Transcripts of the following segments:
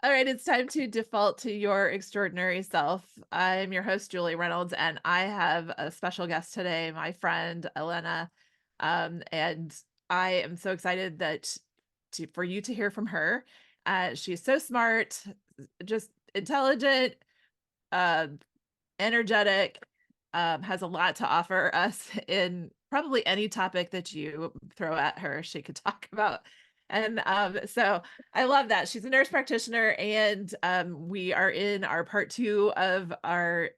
All right, it's time to default to your extraordinary self. I'm your host, Julie Reynolds, and I have a special guest today, my friend Elena. And I am so excited for you to hear from her. She's so smart, just intelligent, uh, energetic, has a lot to offer us in probably any topic that you throw at her, she could talk about. And so I love that. She's a nurse practitioner, and we are in our part 2 of our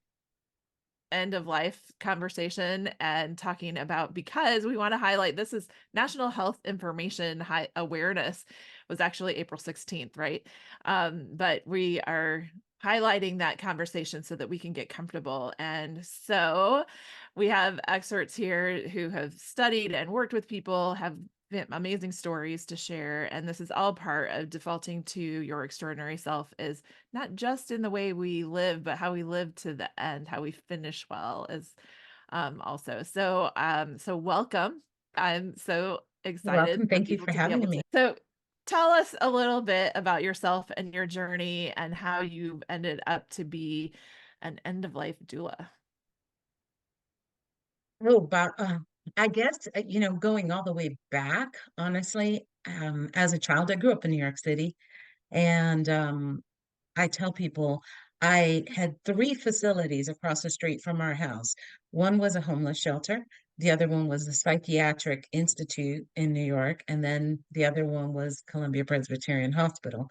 end of life conversation and talking about, because we want to highlight, this is National Health Information High Awareness, was actually April 16th, right? But we are highlighting that conversation so that we can get comfortable. And so we have experts here who have studied and worked with people, have amazing stories to share, and this is all part of defaulting to your extraordinary self, is not just in the way we live, but how we live to the end, how we finish well is also. So welcome. I'm so You're excited welcome. for Thank you people for to be having able me. to. So tell us a little bit about yourself and your journey and how you ended up to be an end of life doula. Oh, about I guess going all the way back, honestly, as a child, I grew up in New York City, and I tell people I had three facilities across the street from our house. One was a homeless shelter, the other one was the Psychiatric Institute in New York, and then the other one was Columbia Presbyterian Hospital,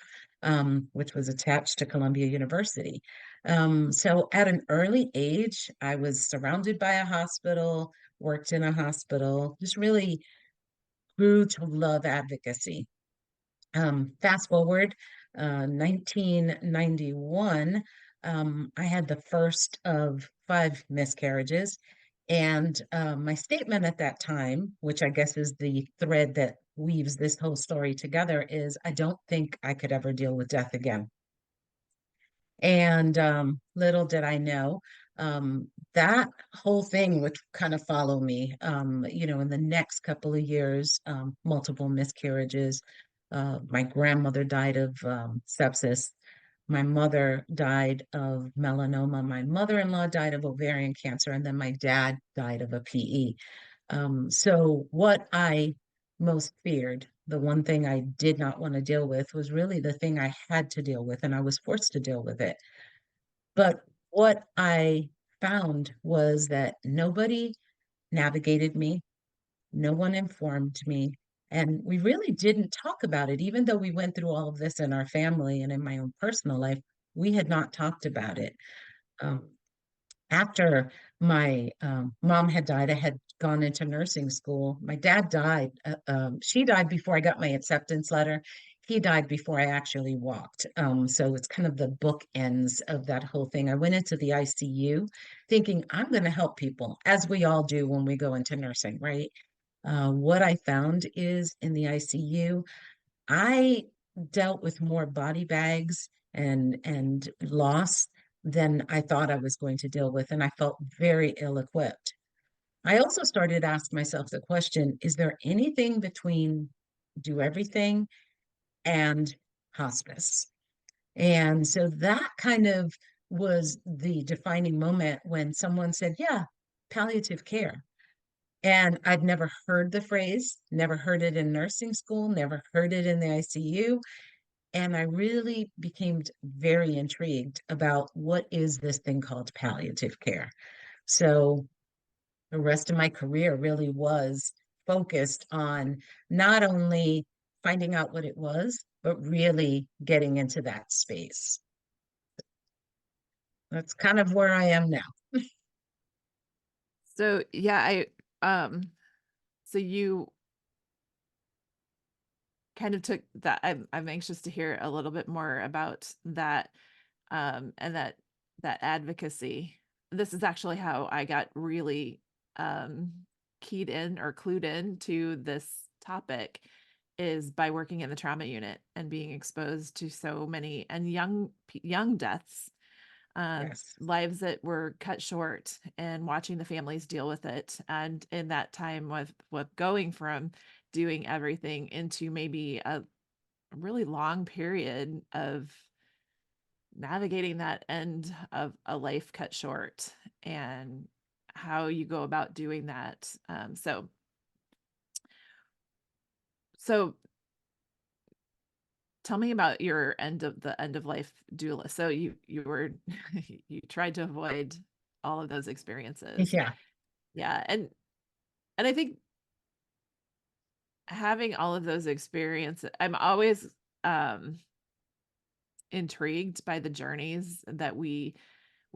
which was attached to Columbia University. So at an early age, I was surrounded by a hospital, worked in a hospital, just really grew to love advocacy. Fast forward, 1991, I had the first of five miscarriages. And my statement at that time, which I guess is the thread that weaves this whole story together, is I don't think I could ever deal with death again. And little did I know, that whole thing would kind of follow me, in the next couple of years, multiple miscarriages. My grandmother died of sepsis. My mother died of melanoma. My mother-in-law died of ovarian cancer. And then my dad died of a PE. So what I most feared, the one thing I did not want to deal with, was really the thing I had to deal with, and I was forced to deal with it. But what I found was that nobody navigated me, no one informed me, and we really didn't talk about it. Even though we went through all of this in our family and in my own personal life, we had not talked about it. Um, After my mom had died, I had gone into nursing school. My dad died. She died before I got my acceptance letter. He died before I actually walked. So it's kind of the bookends of that whole thing. I went into the ICU thinking I'm going to help people, as we all do when we go into nursing, right? What I found is in the ICU, I dealt with more body bags and loss than I thought I was going to deal with, and I felt very ill-equipped. I also started to ask myself the question, is there anything between do everything and hospice? And so that kind of was the defining moment when someone said, yeah, palliative care. And I'd never heard the phrase, never heard it in nursing school, never heard it in the ICU. And I really became very intrigued about what is this thing called palliative care. So the rest of my career really was focused on not only finding out what it was, but really getting into that space. That's kind of where I am now. So yeah, so you kind of took that. I'm anxious to hear a little bit more about that, and that advocacy. This is actually how I got really um, keyed in or clued in to this topic, is by working in the trauma unit and being exposed to so many and young deaths, Yes. lives that were cut short, and watching the families deal with it. And in that time, with going from doing everything into maybe a really long period of navigating that end of a life cut short and how you go about doing that. So tell me about your end of life doula. So you were you tried to avoid all of those experiences. Yeah. Yeah, and I think having all of those experiences, I'm always intrigued by the journeys that we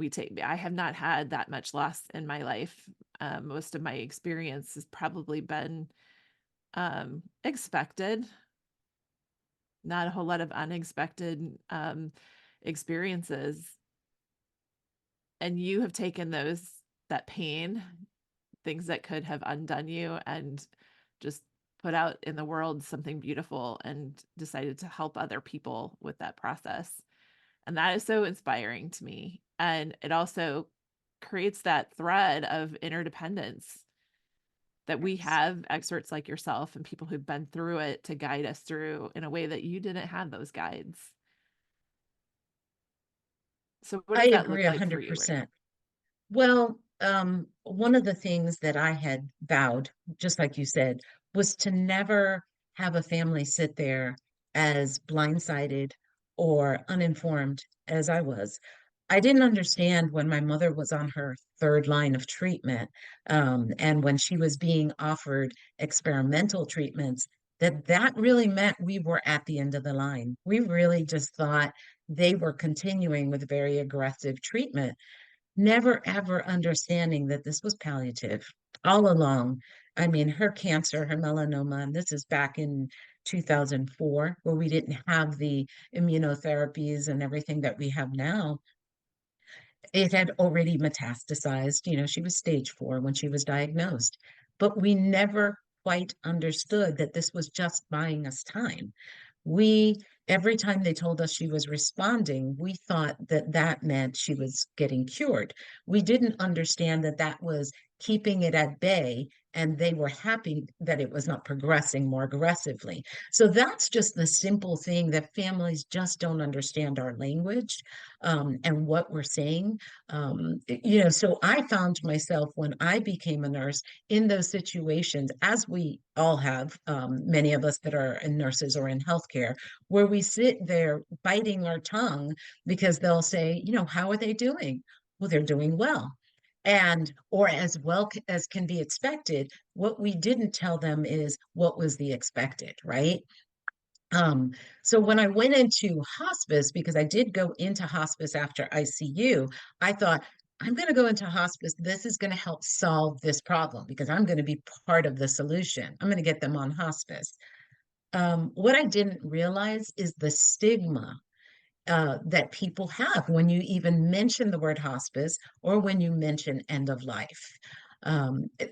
take. I have not had that much loss in my life. Most of my experience has probably been expected, not a whole lot of unexpected experiences. And you have taken that pain, things that could have undone you, and just put out in the world something beautiful and decided to help other people with that process. And that is so inspiring to me. And it also creates that thread of interdependence that we Yes. have experts like yourself and people who've been through it to guide us through in a way that you didn't have those guides. So what I does that agree look like for you? 100%. Well, one of the things that I had vowed, just like you said, was to never have a family sit there as blindsided or uninformed as I was. I didn't understand when my mother was on her third line of treatment, and when she was being offered experimental treatments, that really meant we were at the end of the line. We really just thought they were continuing with very aggressive treatment, never ever understanding that this was palliative all along. I mean, her cancer, her melanoma, and this is back in 2004, where we didn't have the immunotherapies and everything that we have now. It had already metastasized. She was stage 4 when she was diagnosed, but we never quite understood that this was just buying us time. We, every time they told us she was responding, we thought that that meant she was getting cured. We didn't understand that that was keeping it at bay, and they were happy that it was not progressing more aggressively. So that's just the simple thing that families just don't understand our language, and what we're saying. So I found myself when I became a nurse in those situations, as we all have, many of us that are in nurses or in healthcare, where we sit there biting our tongue because they'll say, how are they doing? Well, they're doing well. And, or as well as can be expected, what we didn't tell them is what was the expected, right? Um, so when I went into hospice, because I did go into hospice after ICU, I thought, I'm going to go into hospice. This is going to help solve this problem because I'm going to be part of the solution. I'm going to get them on hospice. What I didn't realize is the stigma that people have when you even mention the word hospice or when you mention end of life.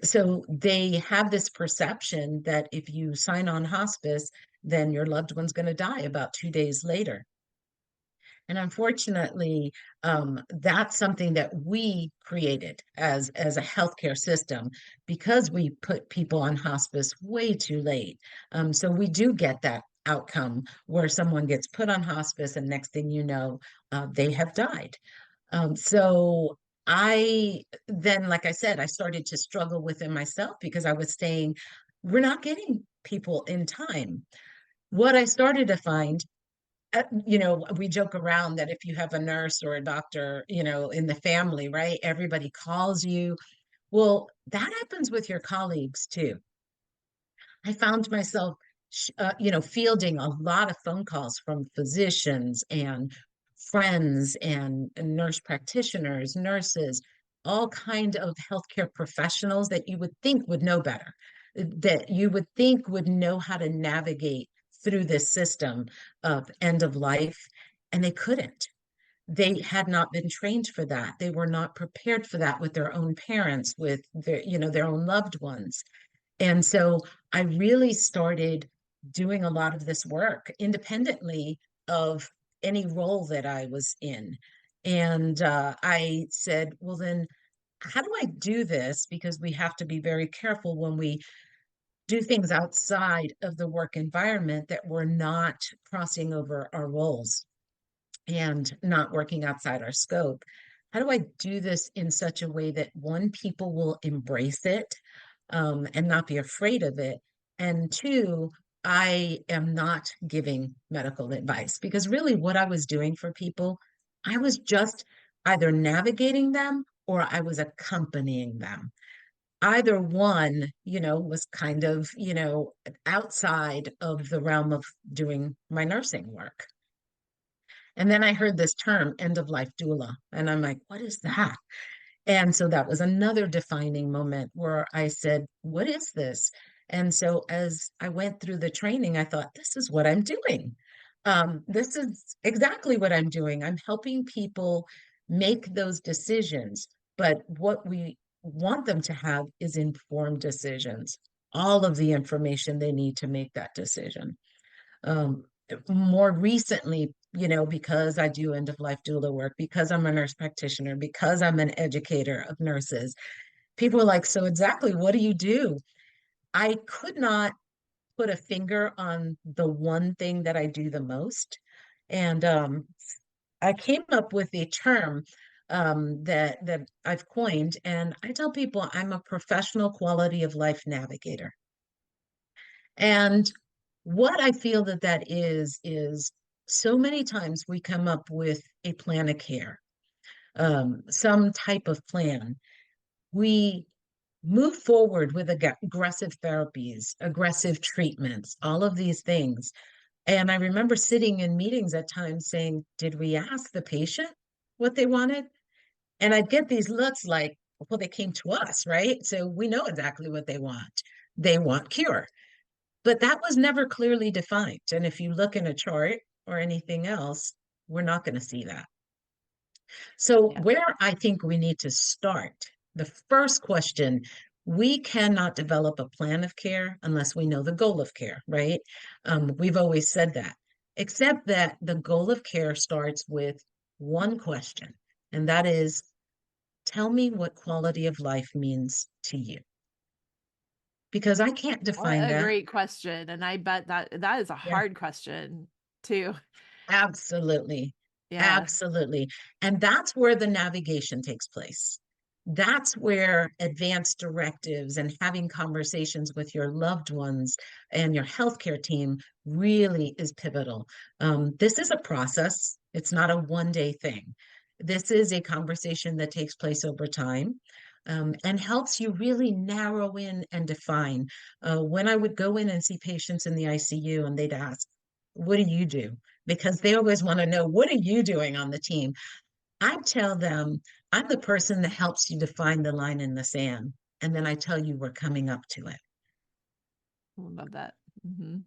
So they have this perception that if you sign on hospice, then your loved one's going to die about 2 days later. And unfortunately, that's something that we created as a healthcare system because we put people on hospice way too late. So we do get that outcome where someone gets put on hospice and next thing you know, they have died. So I then, like I said, I started to struggle within myself because I was saying, we're not getting people in time. What I started to find, we joke around that if you have a nurse or a doctor, in the family, right, everybody calls you. Well, that happens with your colleagues too. I found myself, fielding a lot of phone calls from physicians and friends and nurse practitioners, nurses, all kind of healthcare professionals that you would think would know better, that you would think would know how to navigate through this system of end of life, and they couldn't. They had not been trained for that. They were not prepared for that with their own parents, with their own loved ones. And so I really started doing a lot of this work independently of any role that I was in. And I said, well, then how do I do this? Because we have to be very careful when we do things outside of the work environment that we're not crossing over our roles. and not working outside our scope. How do I do this in such a way that one, people will embrace it and not be afraid of it? And two, I am not giving medical advice because really what I was doing for people, I was just either navigating them or I was accompanying them. Either one, was kind of, outside of the realm of doing my nursing work. And then I heard this term, end of life doula. And I'm like, what is that? And so that was another defining moment where I said, what is this? And so as I went through the training, I thought, this is what I'm doing. This is exactly what I'm doing. I'm helping people make those decisions. But what we want them to have is informed decisions, all of the information they need to make that decision. um, More recently, because I do end of life doula work, because I'm a nurse practitioner, because I'm an educator of nurses, people are like, so exactly what do you do? I could not put a finger on the one thing that I do the most. And I came up with a term that I've coined, and I tell people I'm a professional quality of life navigator. And what I feel that that is so many times we come up with a plan of care, some type of plan. We move forward with aggressive therapies, aggressive treatments, all of these things. And I remember sitting in meetings at times saying, did we ask the patient what they wanted? And I'd get these looks like, well, they came to us, right? So we know exactly what they want. They want cure. But that was never clearly defined. And if you look in a chart or anything else, we're not going to see that. So, Yeah. where I think we need to start, the first question, we cannot develop a plan of care unless we know the goal of care, right? We've always said that, except that the goal of care starts with one question, and that is, tell me what quality of life means to you. Because I can't What define a that. great question. And I bet that is a Yeah. hard question too. Absolutely. Yeah. Absolutely. And that's where the navigation takes place. That's where advanced directives and having conversations with your loved ones and your healthcare team really is pivotal. This is a process, it's not a one-day thing. This is a conversation that takes place over time. And helps you really narrow in and define. When I would go in and see patients in the ICU and they'd ask, what do you do? Because they always want to know, what are you doing on the team? I tell them, I'm the person that helps you define the line in the sand. And then I tell you we're coming up to it. I love that. Mhm.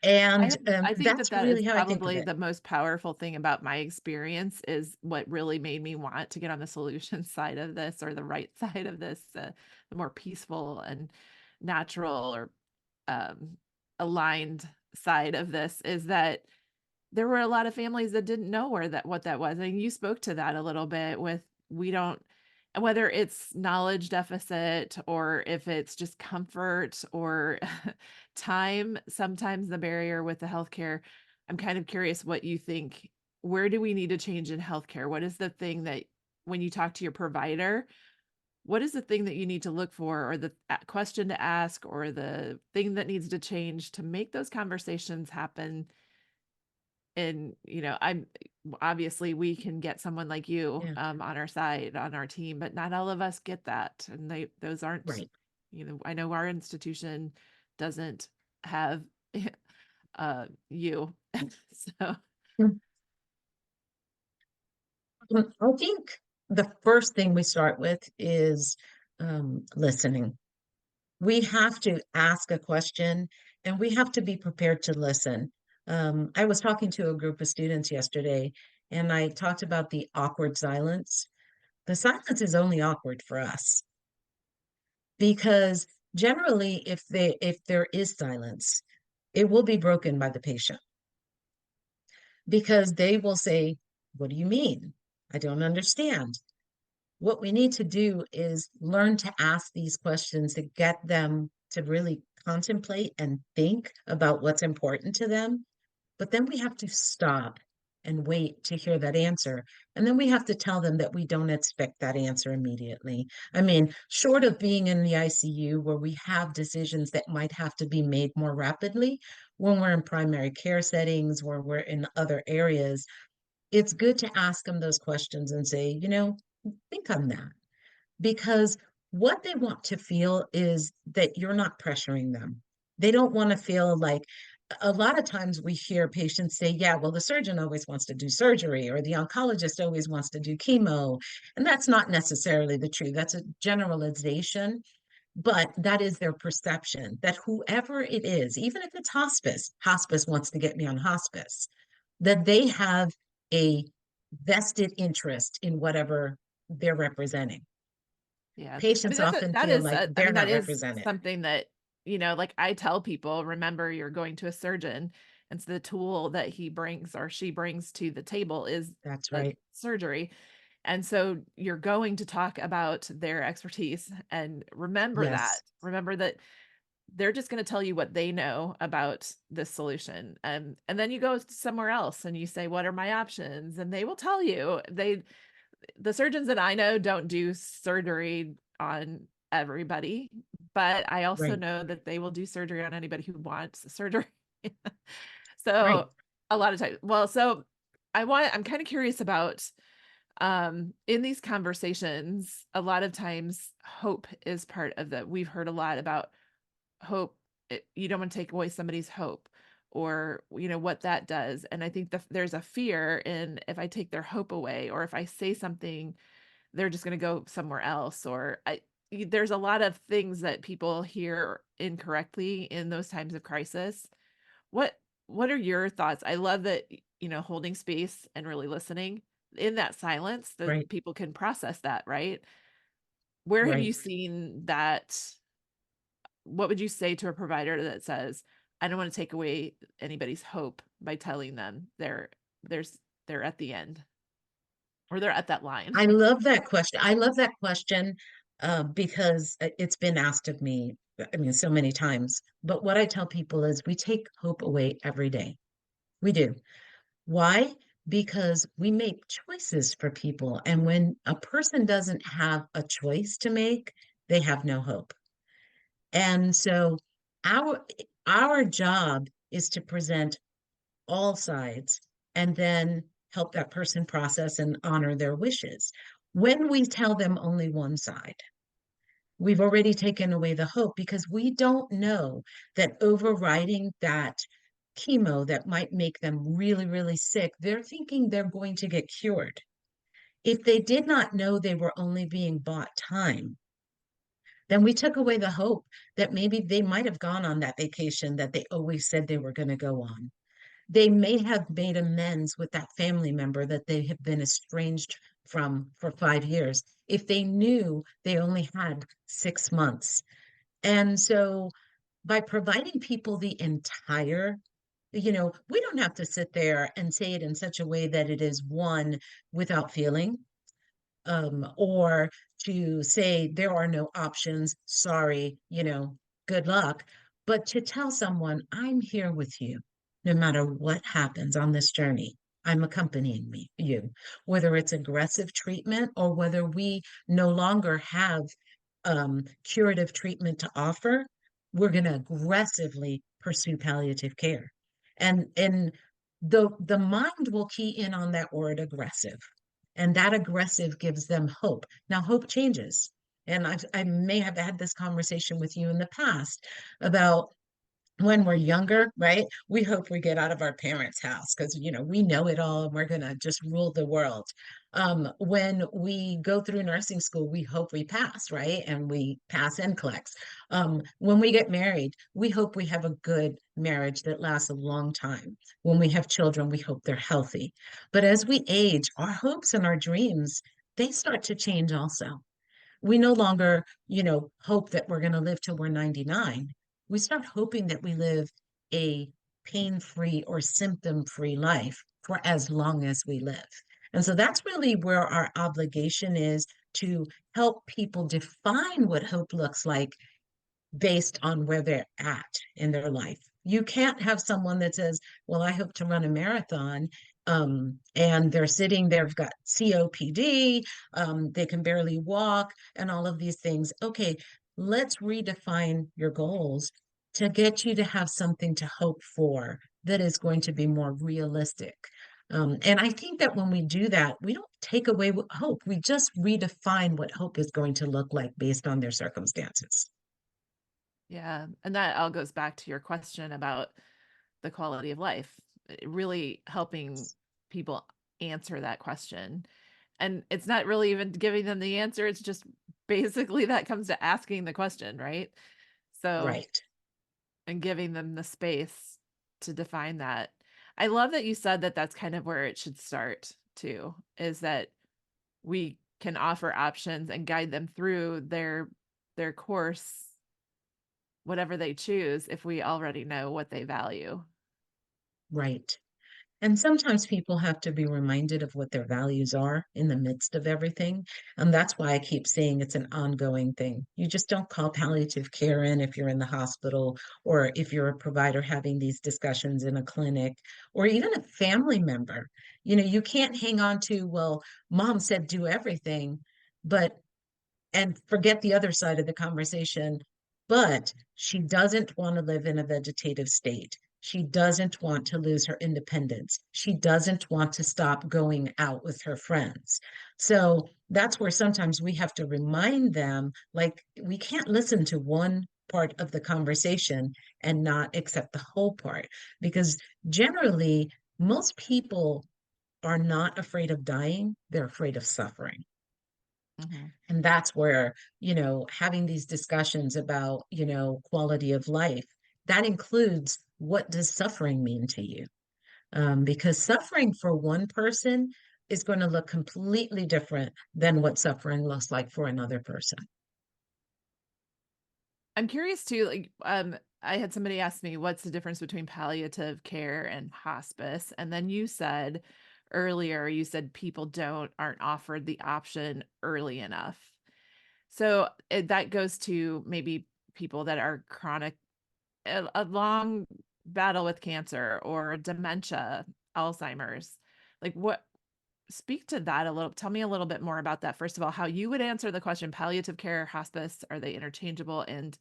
And I think that that's that is really how I think of probably it. the most powerful thing about my experience is what really made me want to get on the solution side of this or the right side of this, the more peaceful and natural or um, aligned side of this is that there were a lot of families that didn't know where that what that was. And you spoke to that a little bit with we don't and whether it's knowledge deficit or if it's just comfort or time, sometimes the barrier with the healthcare. I'm kind of curious what you think. Where do we need to change in healthcare? What is the thing that when you talk to your provider, what is the thing that you need to look for or the question to ask or the thing that needs to change to make those conversations happen and, I'm obviously we can get someone like you, Yeah, on our side, on our team, but not all of us get that. And those aren't, right. I know our institution doesn't have you. So, I think the first thing we start with is listening. We have to ask a question and we have to be prepared to listen. I was talking to a group of students yesterday and I talked about the awkward silence. The silence is only awkward for us because generally if there is silence, it will be broken by the patient because they will say, what do you mean? I don't understand. What we need to do is learn to ask these questions to get them to really contemplate and think about what's important to them. But then we have to stop and wait to hear that answer. And then we have to tell them that we don't expect that answer immediately. I mean, short of being in the ICU where we have decisions that might have to be made more rapidly, when we're in primary care settings, where we're in other areas, it's good to ask them those questions and say, think on that. Because what they want to feel is that you're not pressuring them. They don't want to feel like, a lot of times we hear patients say, yeah, well, the surgeon always wants to do surgery, or the oncologist always wants to do chemo. And that's not necessarily the truth. That's a generalization, but that is their perception that whoever it is, even if it's hospice, hospice wants to get me on hospice, that they have a vested interest in whatever they're representing. Yeah. I mean, Patients often feel like I they're mean, that not is represented. something that, like I tell people, remember you're going to a surgeon. And so the tool that he brings or she brings to the table is That's like right. surgery. And so you're going to talk about their expertise and Yes, remember that they're just going to tell you what they know about this solution. And then you go somewhere else and you say, what are my options? And they will tell you. The surgeons that I know don't do surgery on everybody, but I also right, know that they will do surgery on anybody who wants surgery. right, So a lot of times, I'm kind of curious about in these conversations, a lot of times hope is part of that. We've heard a lot about hope. You don't want to take away somebody's hope or what that does. And I think there's a fear in if I take their hope away or if I say something they're just going to go somewhere else there's a lot of things that people hear incorrectly in those times of crisis. What are your thoughts? I love that, holding space and really listening in that silence that right, people can process that, right? Where have right. you seen that? What would you say to a provider that says, I don't want to take away anybody's hope by telling them there's they're at the end or they're at that line? I love that question. I love that question because it's been asked of me, I mean, so many times. But what I tell people is we take hope away every day. We do. Why? Because we make choices for people. And when a person doesn't have a choice to make, they have no hope. And so our our job is to present all sides and then help that person process and honor their wishes. When we tell them only one side, we've already taken away the hope because we don't know that overriding that chemo that might make them really, really sick, they're thinking they're going to get cured. If they did not know they were only being bought time, then we took away the hope that maybe they might have gone on that vacation that they always said they were going to go on. They may have made amends with that family member that they have been estranged from for 5 years if they knew they only had 6 months. And so by providing people the entire, we don't have to sit there and say it in such a way that it is one without feeling, or to say there are no options, sorry, good luck, but to tell someone, I'm here with you no matter what happens on this journey. I'm accompanying you, whether it's aggressive treatment or whether we no longer have curative treatment to offer, we're going to aggressively pursue palliative care. And the mind will key in on that word aggressive, and that aggressive gives them hope. Now, hope changes. And I may have had this conversation with you in the past about when we're younger, right? We hope we get out of our parents' house because, we know it all and we're going to just rule the world. When we go through nursing school, we hope we pass, right? And we pass NCLEX. When we get married, we hope we have a good marriage that lasts a long time. When we have children, we hope they're healthy. But as we age, our hopes and our dreams, they start to change also. We no longer, hope that we're going to live till we're 99. We start hoping that we live a pain-free or symptom-free life for as long as we live. And so that's really where our obligation is, to help people define what hope looks like based on where they're at in their life. You can't have someone that says, well, I hope to run a marathon. And they're sitting there, they've got COPD, they can barely walk, and all of these things. Okay, let's redefine your goals to get you to have something to hope for that is going to be more realistic. And I think that when we do that, we don't take away hope. We just redefine what hope is going to look like based on their circumstances. Yeah, and that all goes back to your question about the quality of life, really helping people answer that question. And it's not really even giving them the answer, it's just basically that comes to asking the question, right? So, Right. and giving them the space to define that. I love that you said that that's kind of where it should start too, is that we can offer options and guide them through their course, whatever they choose, if we already know what they value. Right. And sometimes people have to be reminded of what their values are in the midst of everything. And that's why I keep saying it's an ongoing thing. You just don't call palliative care in if you're in the hospital or if you're a provider having these discussions in a clinic or even a family member. You can't hang on to, well, mom said do everything, but and forget the other side of the conversation. But she doesn't want to live in a vegetative state. She doesn't want to lose her independence. She doesn't want to stop going out with her friends. So that's where sometimes we have to remind them like, we can't listen to one part of the conversation and not accept the whole part. Because generally, most people are not afraid of dying, they're afraid of suffering. Mhm. And that's where, having these discussions about, quality of life, that includes what does suffering mean to you? Because suffering for one person is going to look completely different than what suffering looks like for another person. I'm curious too, like, I had somebody ask me, what's the difference between palliative care and hospice? And then you said earlier, you said people aren't offered the option early enough. So that goes to maybe people that are chronic, a long battle with cancer or dementia, Alzheimer's. Like, speak to that a little. Tell me a little bit more about that. First of all, how you would answer the question, palliative care, hospice, are they interchangeable? And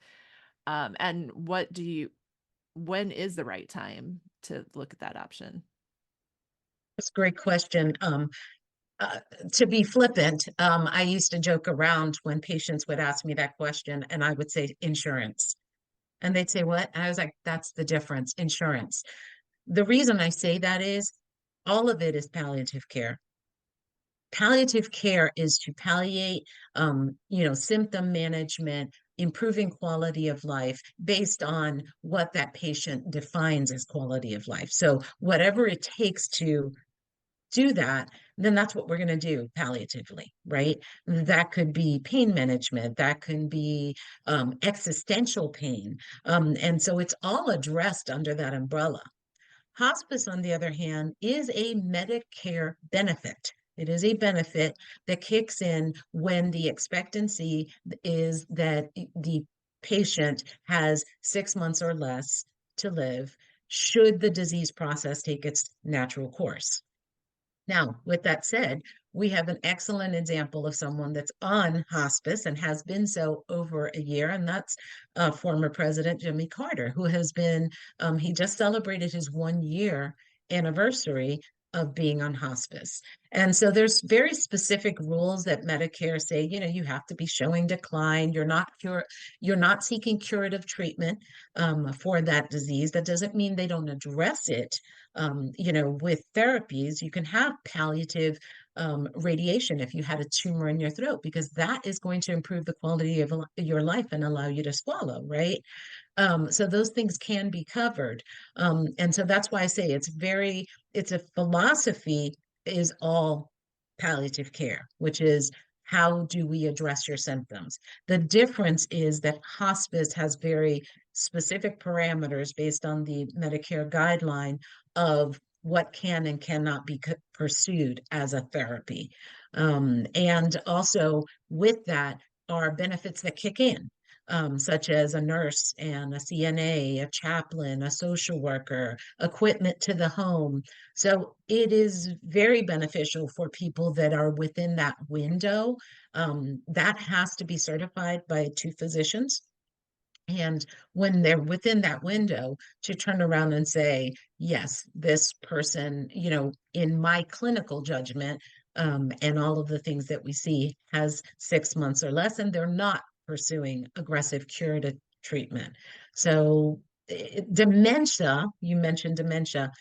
when is the right time to look at that option? That's a great question. Uh, to be flippant, I used to joke around when patients would ask me that question, and I would say insurance. And they'd say, what? And I was like, that's the difference, insurance. The reason I say that is all of it is palliative care. Palliative care is to palliate, symptom management, improving quality of life based on what that patient defines as quality of life. So whatever it takes to do that, then that's what we're going to do palliatively, right? That could be pain management, that can be existential pain. And so it's all addressed under that umbrella. Hospice, on the other hand, is a Medicare benefit. It is a benefit that kicks in when the expectancy is that the patient has 6 months or less to live, should the disease process take its natural course. Now, with that said, we have an excellent example of someone that's on hospice and has been so over a year, and that's former President Jimmy Carter, who has been, he just celebrated his 1 year anniversary of being on hospice. And so there's very specific rules that Medicare say, you have to be showing decline. You're not seeking curative treatment for that disease. That doesn't mean they don't address it with therapies. You can have palliative radiation if you had a tumor in your throat, because that is going to improve the quality of your life and allow you to swallow, right? So those things can be covered. And so that's why I say it's a philosophy is all palliative care, which is how do we address your symptoms? The difference is that hospice has very specific parameters based on the Medicare guideline of what can and cannot be pursued as a therapy. And also with that are benefits that kick in. such as a nurse and a CNA, a chaplain, a social worker, equipment to the home. So it is very beneficial for people that are within that window. That has to be certified by two physicians. And when they're within that window, to turn around and say, yes, this person, in my clinical judgment, and all of the things that we see, has 6 months or less, and they're not pursuing aggressive curative treatment. So, dementia, you mentioned dementia.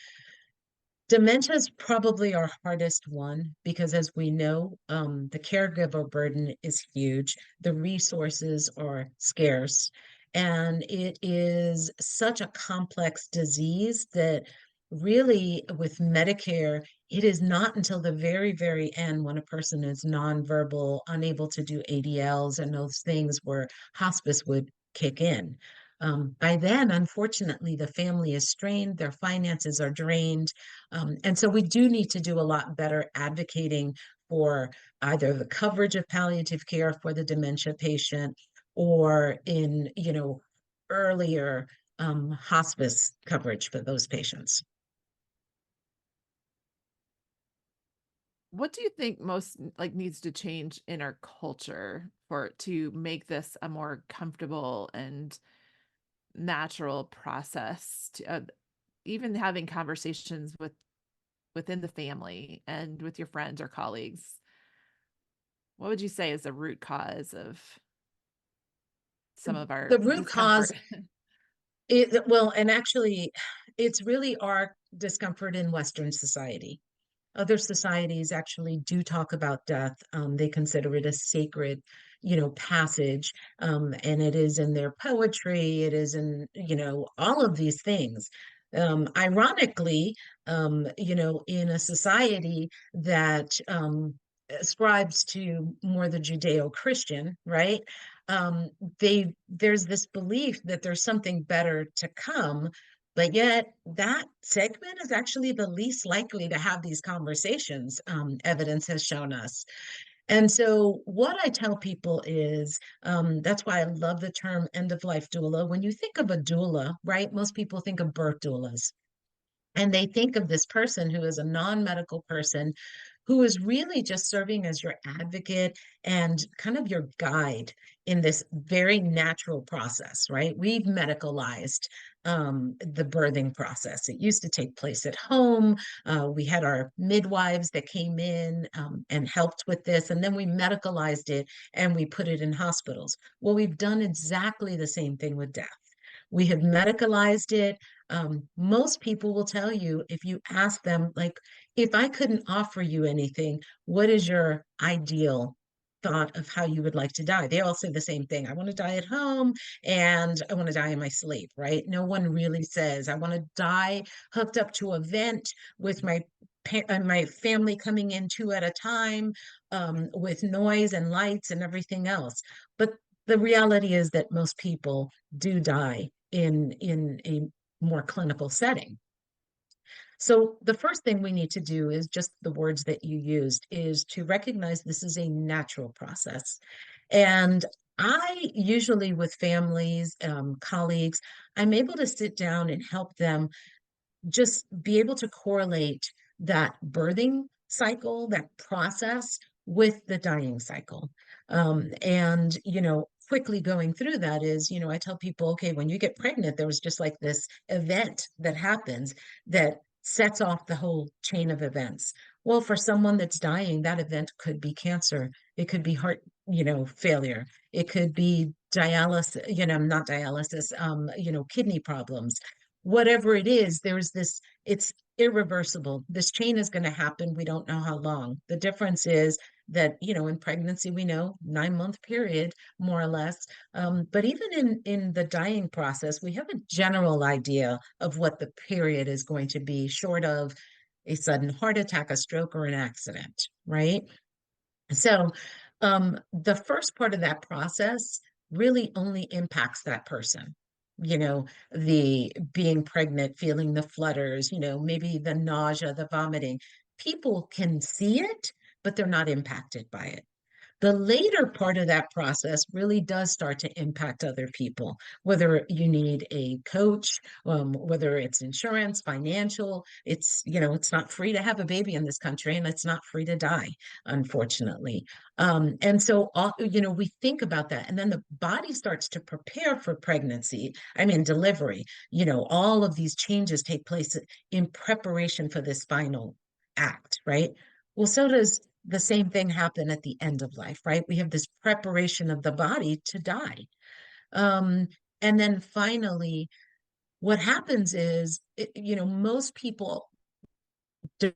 Dementia is probably our hardest one because, as we know, the caregiver burden is huge. The resources are scarce. And it is such a complex disease that really, with Medicare, it is not until the very, very end when a person is nonverbal, unable to do ADLs and those things where hospice would kick in. By then, unfortunately, the family is strained, their finances are drained, and so we do need to do a lot better advocating for either the coverage of palliative care for the dementia patient or in, earlier hospice coverage for those patients. What do you think most like needs to change in our culture for to make this a more comfortable and natural process to even having conversations within the family and with your friends or colleagues? What would you say is the root cause of some of The our root cause, discomfort? well, and actually, it's really our discomfort in Western society. Other societies actually do talk about death. They consider it a sacred, passage. And it is in their poetry, it is in, all of these things. Ironically, in a society that ascribes to more the Judeo-Christian, right? Um, there's this belief that there's something better to come, but yet, that segment is actually the least likely to have these conversations, evidence has shown us. And so, what I tell people is that's why I love the term end of life doula. When you think of a doula, right, most people think of birth doulas. And they think of this person who is a non medical person who is really just serving as your advocate and kind of your guide in this very natural process, right? We've medicalized the birthing process. It used to take place at home. We had our midwives that came in and helped with this, and then we medicalized it and we put it in hospitals. Well, we've done exactly the same thing with death. We have medicalized it. Most people will tell you if you ask them, like, if I couldn't offer you anything, what is your ideal thought of how you would like to die? They all say the same thing. I want to die at home and I want to die in my sleep, right? No one really says, I want to die hooked up to a vent with my family coming in two at a time, with noise and lights and everything else. But the reality is that most people do die in a more clinical setting. So the first thing we need to do is just the words that you used is to recognize this is a natural process. And I usually with families, colleagues, I'm able to sit down and help them just be able to correlate that birthing cycle, that process with the dying cycle. And, quickly going through that is, I tell people, okay, when you get pregnant, there was just like this event that happens that sets off the whole chain of events. Well, for someone that's dying, that event could be cancer. It could be heart, failure. It could be dialysis, not dialysis, kidney problems. Whatever it is, there's this, it's irreversible. This chain is going to happen. We don't know how long. The difference is that, in pregnancy, we know 9 month period, more or less. But even in the dying process, we have a general idea of what the period is going to be, short of a sudden heart attack, a stroke, or an accident, right? So, the first part of that process really only impacts that person. The being pregnant, feeling the flutters, maybe the nausea, the vomiting. People can see it, but they're not impacted by it. The later part of that process really does start to impact other people, whether you need a coach, whether it's insurance, financial. It's not free to have a baby in this country, and it's not free to die, unfortunately. And so, we think about that, and then the body starts to prepare for pregnancy. I mean, delivery. All of these changes take place in preparation for this final act, right? Well, so does the same thing happen at the end of life, right? We have this preparation of the body to die. Um, and then finally, what happens is, most people don't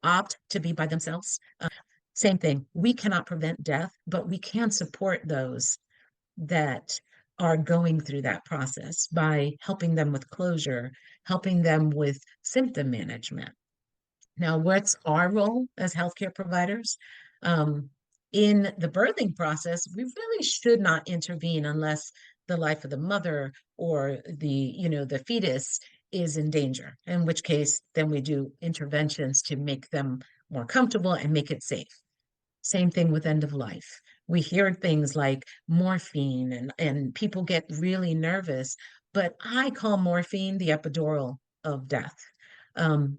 opt to be by themselves. Same thing. We cannot prevent death, but we can support those that are going through that process by helping them with closure, helping them with symptom management. Now, what's our role as healthcare providers? Um, in the birthing process, we really should not intervene unless the life of the mother or the fetus is in danger, in which case then we do interventions to make them more comfortable and make it safe. Same thing with end of life. We hear things like morphine, and people get really nervous, but I call morphine the epidural of death,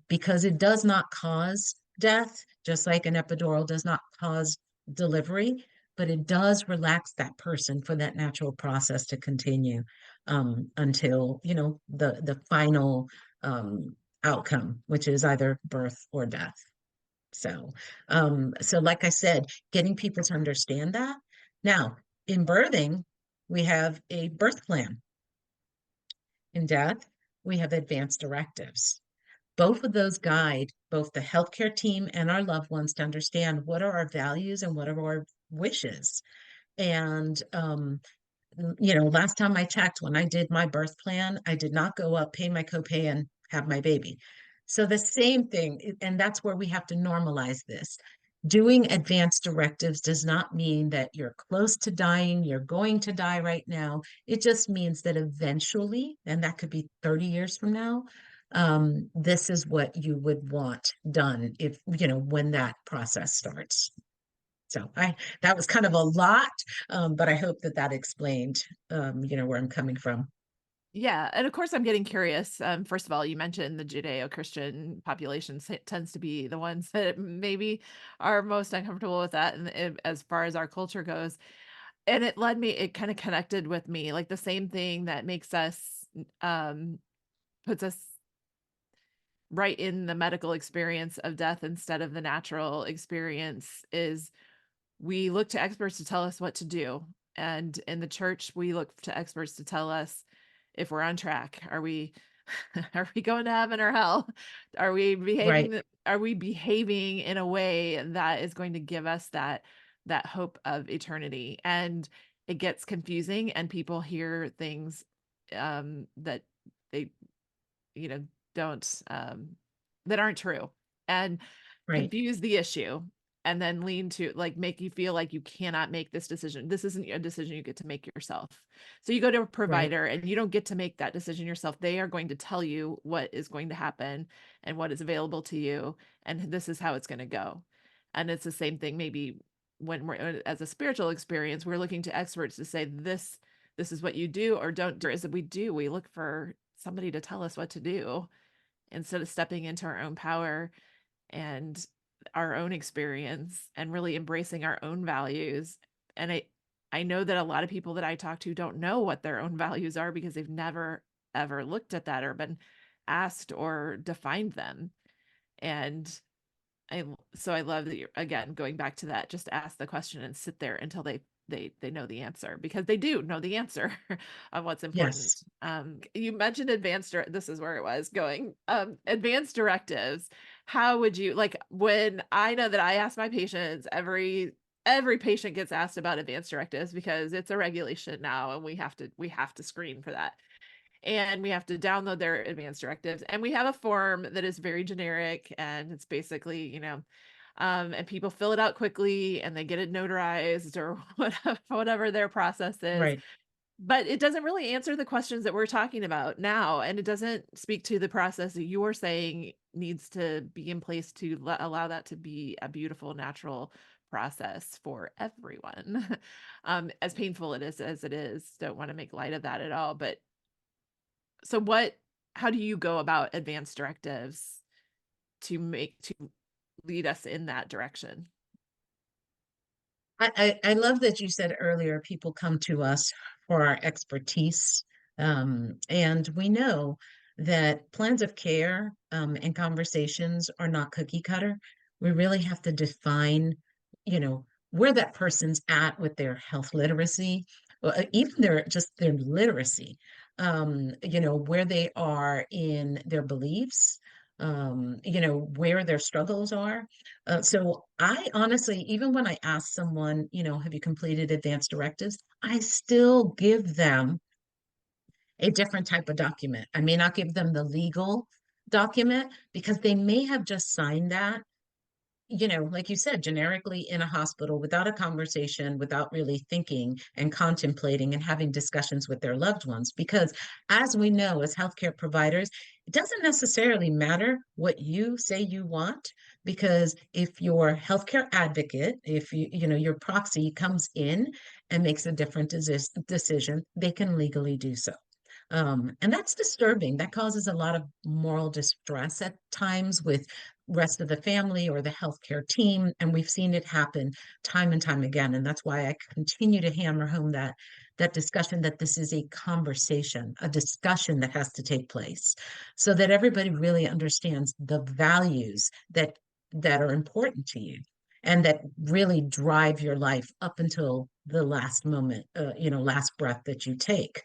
because it does not cause death, just like an epidural does not cause delivery, but it does relax that person for that natural process to continue, until, the final outcome, which is either birth or death. So like I said, getting people to understand that. Now, in birthing, we have a birth plan. In death, we have advanced directives. Both of those guide both the healthcare team and our loved ones to understand what are our values and what are our wishes. And last time I checked, when I did my birth plan, I did not go up, pay my copay, and have my baby. So the same thing, and that's where we have to normalize this. Doing advanced directives does not mean that you're close to dying, you're going to die right now. It just means that eventually, and that could be 30 years from now, this is what you would want done if, when that process starts. So that was kind of a lot, but I hope that explained, where I'm coming from. Yeah, and of course, I'm getting curious. First of all, you mentioned the Judeo-Christian population tends to be the ones that maybe are most uncomfortable with that, and as far as our culture goes. And it kind of connected with me, like the same thing that makes us, puts us right in the medical experience of death instead of the natural experience is we look to experts to tell us what to do. And in the church, we look to experts to tell us if we're on track. Are we are we going to heaven or hell? Right, Are we behaving in a way that is going to give us that hope of eternity? And it gets confusing and people hear things that they you know don't that aren't true and right, confuse the issue and then lean to like make you feel like you cannot make this decision. This isn't a decision you get to make yourself. So you go to a right, provider and you don't get to make that decision yourself. They are going to tell you what is going to happen and what is available to you and this is how it's going to go. And it's the same thing maybe when we're as a spiritual experience, we're looking to experts to say this is what you do or don't do. Is that we look for somebody to tell us what to do instead of stepping into our own power and our own experience and really embracing our own values. And I know that a lot of people that I talk to don't know what their own values are because they've never ever looked at that or been asked or defined them. And I love that you're again going back to that, just ask the question and sit there until they know the answer because they do know the answer on what's important. yes, You mentioned this is where it was going. Advanced directives. How would you like when I know that I ask my patients every patient gets asked about advanced directives because it's a regulation now and we have to screen for that and we have to download their advanced directives and we have a form that is very generic and it's basically and people fill it out quickly and they get it notarized or whatever their process is right, but it doesn't really answer the questions that we're talking about now, and it doesn't speak to the process that you're saying needs to be in place to allow that to be a beautiful, natural process for everyone. As painful it is as it is, don't want to make light of that at all. But so how do you go about advanced directives to lead us in that direction? I love that you said earlier people come to us for our expertise. And we know that plans of care and conversations are not cookie cutter. We really have to define, you know, where that person's at with their health literacy, even their literacy, where they are in their beliefs, where their struggles are. So I honestly, even when I ask someone, have you completed advanced directives? I still give them a different type of document. I may not give them the legal document because they may have just signed that, like you said, generically in a hospital without a conversation, without really thinking and contemplating and having discussions with their loved ones. Because as we know, as healthcare providers, it doesn't necessarily matter what you say you want, because if your healthcare advocate, if your proxy comes in and makes a different decision, they can legally do so. And that's disturbing. That causes a lot of moral distress at times with rest of the family or the healthcare team. And we've seen it happen time and time again. And that's why I continue to hammer home that discussion, that this is a conversation, a discussion that has to take place so that everybody really understands the values that are important to you and that really drive your life up until the last moment, last breath that you take.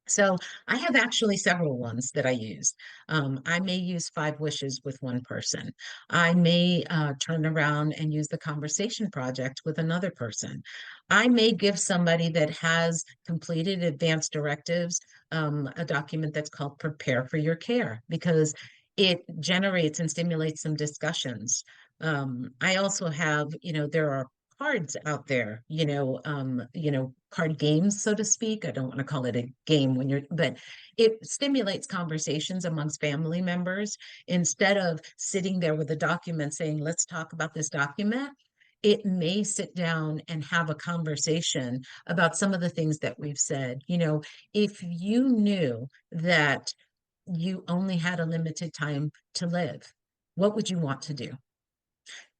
So I have actually several ones that I use. I may use five wishes with one person. I may turn around and use the conversation project with another person. I may give somebody that has completed advanced directives a document that's called Prepare for Your Care, because it generates and stimulates some discussions. I also have, there are cards out there, card games, so to speak. I don't want to call it a game but it stimulates conversations amongst family members. Instead of sitting there with a document saying, let's talk about this document, it may sit down and have a conversation about some of the things that we've said. If you knew that you only had a limited time to live, what would you want to do?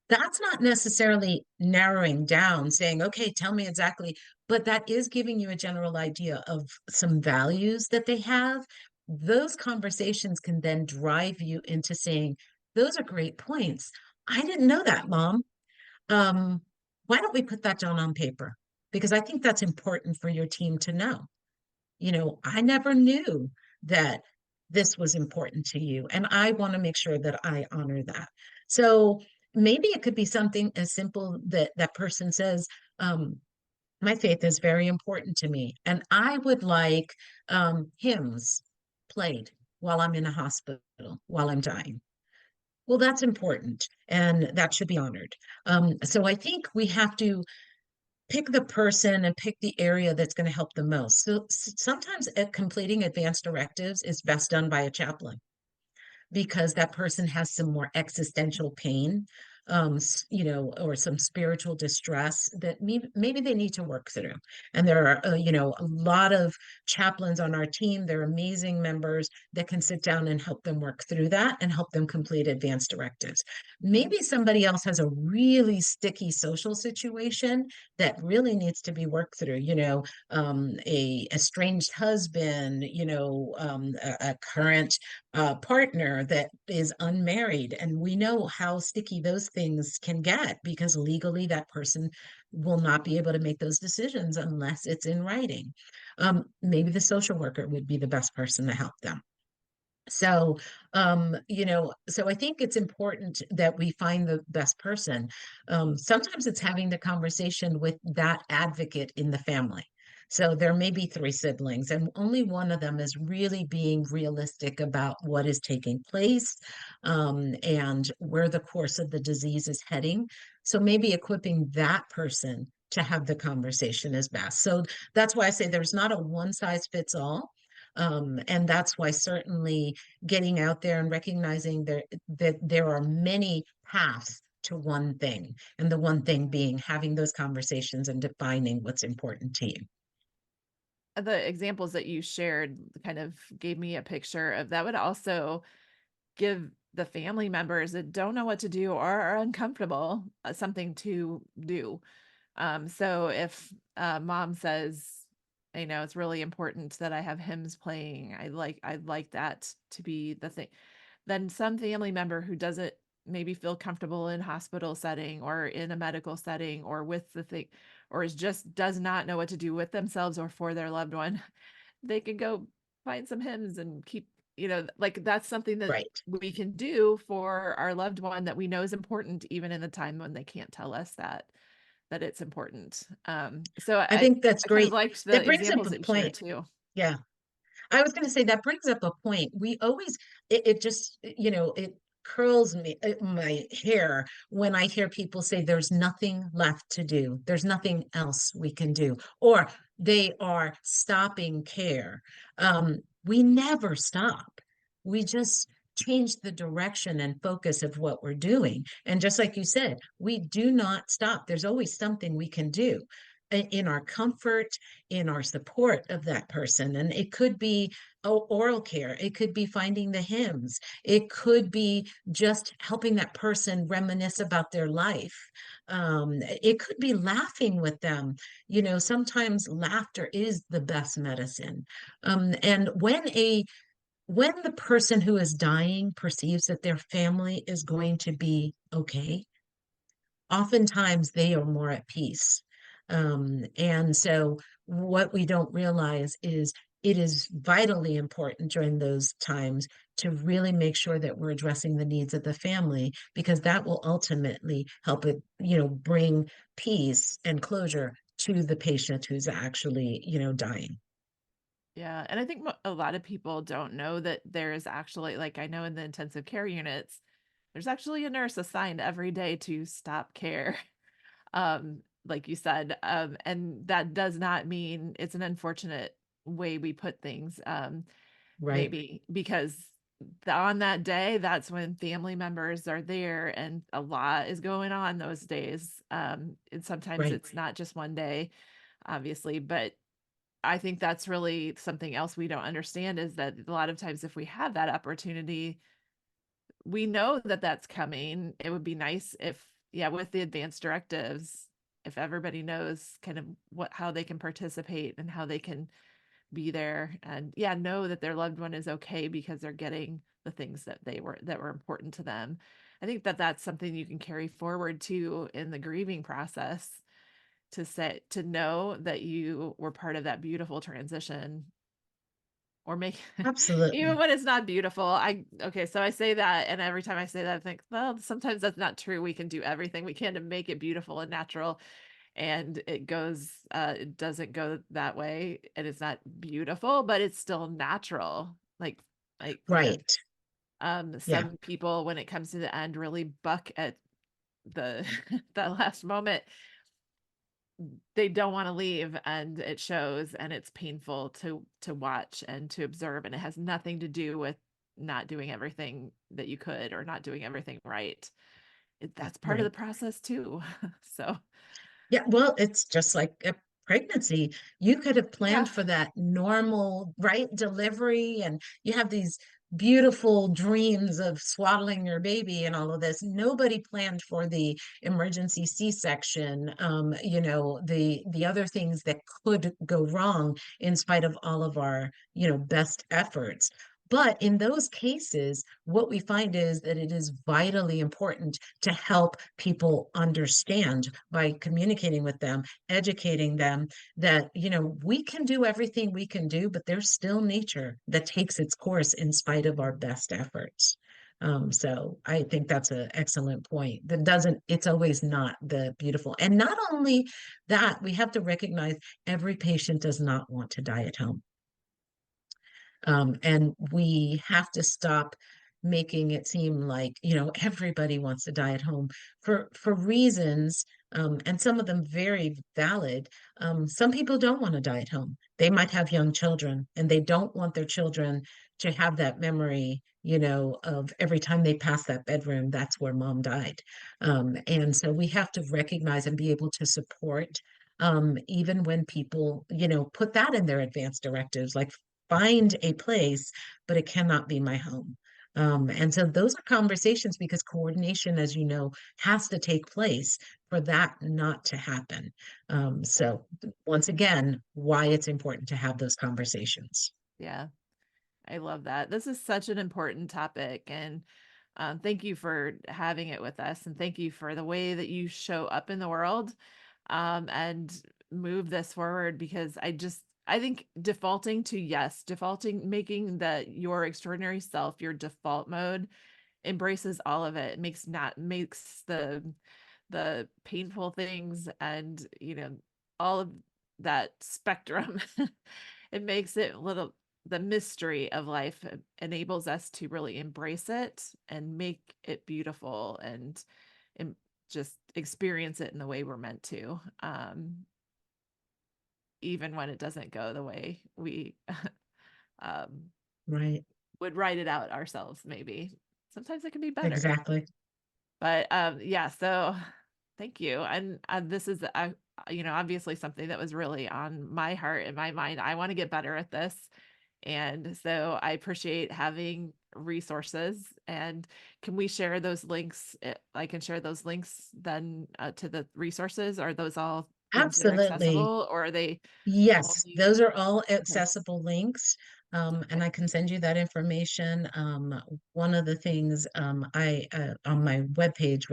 That's not necessarily narrowing down, saying, okay, tell me exactly, but that is giving you a general idea of some values that they have. Those conversations can then drive you into saying, those are great points. I didn't know that, Mom. Um, why don't we put that down on paper? Because I think that's important for your team to know. I never knew that this was important to you, and I want to make sure that I honor that. So maybe it could be something as simple that that person says, my faith is very important to me, and I would like hymns played while I'm in a hospital, while I'm dying. Well, that's important, and that should be honored. So I think we have to pick the person and pick the area that's going to help the most. So sometimes completing advanced directives is best done by a chaplain, because that person has some more existential pain, or some spiritual distress that maybe they need to work through. And there are, a lot of chaplains on our team. They're amazing members that can sit down and help them work through that and help them complete advanced directives. Maybe somebody else has a really sticky social situation that really needs to be worked through, a estranged husband, a current partner that is unmarried. And we know how sticky those things can get, because legally that person will not be able to make those decisions unless it's in writing. Maybe the social worker would be the best person to help them. So, so I think it's important that we find the best person. Sometimes it's having the conversation with that advocate in the family. So there may be three siblings, and only one of them is really being realistic about what is taking place, and where the course of the disease is heading. So maybe equipping that person to have the conversation is best. So that's why I say there's not a one size fits all. And that's why certainly getting out there and recognizing that there are many paths to one thing, and the one thing being having those conversations and defining what's important to you. The examples that you shared kind of gave me a picture of that would also give the family members that don't know what to do or are uncomfortable something to do. So if mom says, it's really important that I have hymns playing. I'd like that to be the thing. Then some family member who doesn't maybe feel comfortable in hospital setting or in a medical setting or with the thing, or is just does not know what to do with themselves or for their loved one, they can go find some hymns and keep, like that's something that Right. we can do for our loved one that we know is important, even in the time when they can't tell us that it's important. So I I think that's I kind of great. liked the That brings up examples a that you shared point. too. Yeah. I was going to say that brings up a point. We always, it just, it curls my hair when I hear people say there's nothing left to do. There's nothing else we can do, or they are stopping care. We never stop. We just change the direction and focus of what we're doing. And just like you said, we do not stop. There's always something we can do in our comfort, in our support of that person. And it could be oral care, it could be finding the hymns, it could be just helping that person reminisce about their life. It could be laughing with them. Sometimes laughter is the best medicine. And when the person who is dying perceives that their family is going to be okay, oftentimes they are more at peace. And so, what we don't realize is it is vitally important during those times to really make sure that we're addressing the needs of the family, because that will ultimately help it, bring peace and closure to the patient who's actually, dying. Yeah, and I think a lot of people don't know that there is actually, like, I know in the intensive care units, there's actually a nurse assigned every day to stop care. Like you said, and that does not mean it's an unfortunate way we put things. Right, Maybe because on that day, that's when family members are there and a lot is going on those days. And sometimes right. it's not just one day, obviously, but I think that's really something else we don't understand is that a lot of times if we have that opportunity, we know that that's coming. It would be nice if, yeah, with the advanced directives, if everybody knows kind of how they can participate and how they can be there and yeah, know that their loved one is okay because they're getting the things that were important to them. I think that that's something you can carry forward too in the grieving process to know that you were part of that beautiful transition or make even Absolutely. when it's not beautiful. So I say that and every time I say that I think, well, sometimes that's not true. We can do everything we can to make it beautiful and natural and it doesn't go that way and it's not beautiful, but it's still natural. Like kind of Right. Yeah. some people when it comes to the end really buck at the that last moment. They don't want to leave and it shows and it's painful to watch and to observe and it has nothing to do with not doing everything that you could or not doing everything right. That's part of the Right. process too. So, Yeah, well, it's just like a pregnancy. You could have yeah. planned for that normal, right, delivery, and you have these beautiful dreams of swaddling your baby and all of this. Nobody planned for the emergency C-section, the other things that could go wrong in spite of all of our, best efforts. But in those cases, what we find is that it is vitally important to help people understand by communicating with them, educating them that, we can do everything we can do, but there's still nature that takes its course in spite of our best efforts. So I think that's an excellent point. It's always not the beautiful. And not only that, we have to recognize every patient does not want to die at home. And we have to stop making it seem like, everybody wants to die at home for reasons. and some of them very valid. Some people don't want to die at home. They might have young children and they don't want their children to have that memory, of every time they pass that bedroom, that's where mom died. And so we have to recognize and be able to support, even when people, put that in their advanced directives, like find a place, but it cannot be my home. And so those are conversations because coordination, as you know, has to take place for that not to happen. So once again, why it's important to have those conversations. Yeah, I love that. This is such an important topic, and thank you for having it with us, and thank you for the way that you show up in the world, and move this forward. Because I think defaulting to yes, defaulting, making your extraordinary self your default mode embraces all of it. It makes the painful things and all of that spectrum. It makes it a little, the mystery of life enables us to really embrace it and make it beautiful, and just experience it in the way we're meant to, even when it doesn't go the way we um, Right. would write it out ourselves. Maybe sometimes it can be better. Exactly. But yeah, so thank you. And this is, obviously something that was really on my heart and my mind. I want to get better at this. And so I appreciate having resources. And can we share those links? I can share those links then, to the resources. Are those all things that are Absolutely. accessible, or are they Yes, only? those are all Okay. accessible links. And Okay. I can send you that information. One of the things I on my webpage,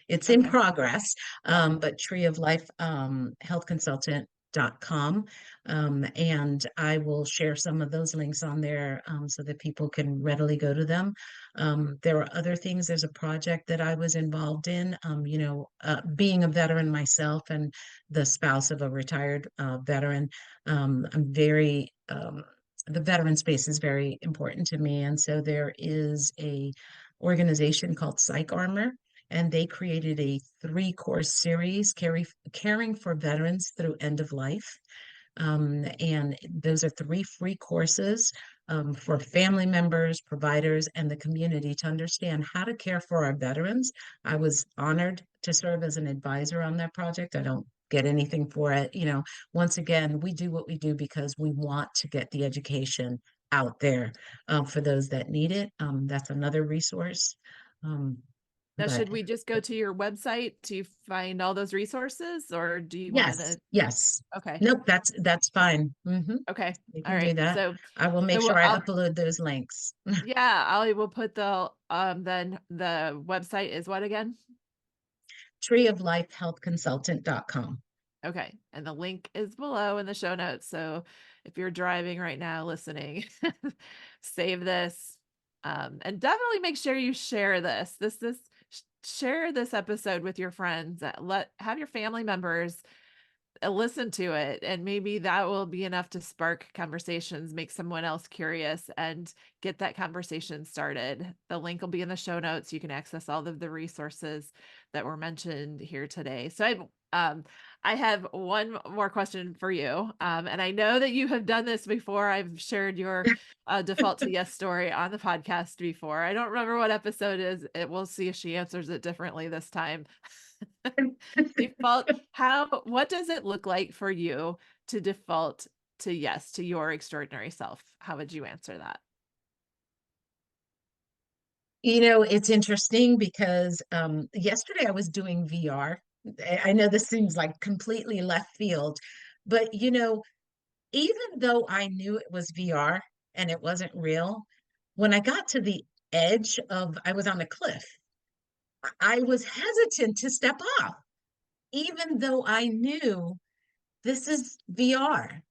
it's in Okay. progress, Yeah. but Tree of Life Health Consultant.com. And I will share some of those links on there so that people can readily go to them. There are other things. There's a project that I was involved in, being a veteran myself and the spouse of a retired veteran. The veteran space is very important to me. And so there is a organization called Psych Armor, and they created a three-course series, caring for veterans through end of life. And those are three free courses for family members, providers, and the community to understand how to care for our veterans. I was honored to serve as an advisor on that project. I don't get anything for it. Once again, we do what we do because we want to get the education out there for those that need it. That's another resource. Um, Now, should but we just go to your website to find all those resources, or do you want yes, to? yes. Okay. Nope, that's fine. Okay. You All can do right. that. I will make So sure I I'll, upload those links. yeah, I will put then the website is what again? Treeoflifehealthconsultant.com. Okay. And the link is below in the show notes. So if you're driving right now listening, save this. And definitely make sure you share share this episode with your friends. Have your family members listen to it, and maybe that will be enough to spark conversations, make someone else curious, and get that conversation started. The link will be in the show notes. You can access all of the resources that were mentioned here today. So I have one more question for you, and I know that you have done this before. I've shared your default to yes story on the podcast before. I don't remember what episode it is. We'll see if she answers it differently this time. Default, what does it look like for you to default to yes to your extraordinary self? How would you answer that? It's interesting because yesterday I was doing VR. I know this seems like completely left field, but even though I knew it was VR and it wasn't real, when I got to the edge I was on a cliff, I was hesitant to step off, even though I knew this is VR.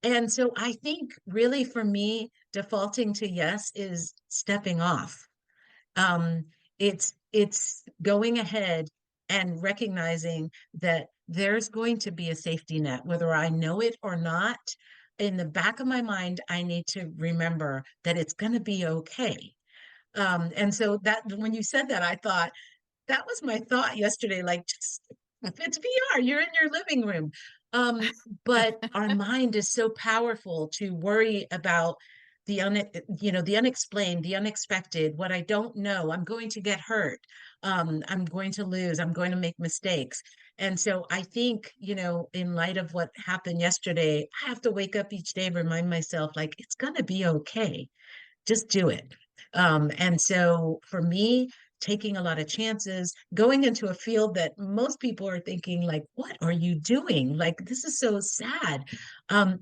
And so I think really for me, defaulting to yes is stepping off. Um, it's going ahead and recognizing that there's going to be a safety net, whether I know it or not. In the back of my mind, I need to remember that it's going to be okay. And so that when you said that, I thought that was my thought yesterday, like just It's VR, you're in your living room. Um, but our mind is so powerful to worry about the unexplained, the unexpected, what I don't know. I'm going to get hurt. I'm going to lose. I'm going to make mistakes. And so I think, in light of what happened yesterday, I have to wake up each day, remind myself, like, it's going to be okay, just do it. And so for me, taking a lot of chances, going into a field that most people are thinking, like, what are you doing? Like, this is so sad.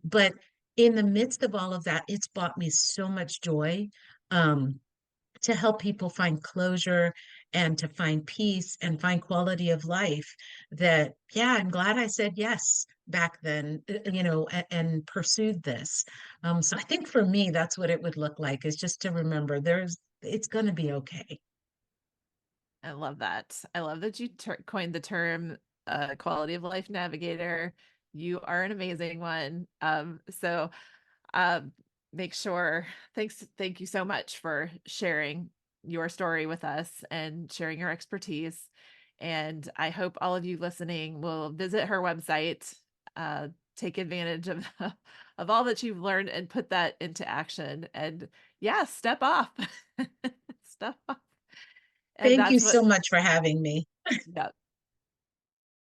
But in the midst of all of that, it's brought me so much joy. Um, to help people find closure and to find peace and find quality of life that, yeah, I'm glad I said yes back then, and pursued this. So I think for me, that's what it would look like, is just to remember it's going to be okay. I love that. I love that you coined the term quality of life navigator. You are an amazing one. So um, make sure, thank you so much for sharing your story with us and sharing your expertise. And I hope all of you listening will visit her website, take advantage of of all that you've learned and put that into action. And yeah, step off. Step off. And Thank you that's so what much for having me. yeah.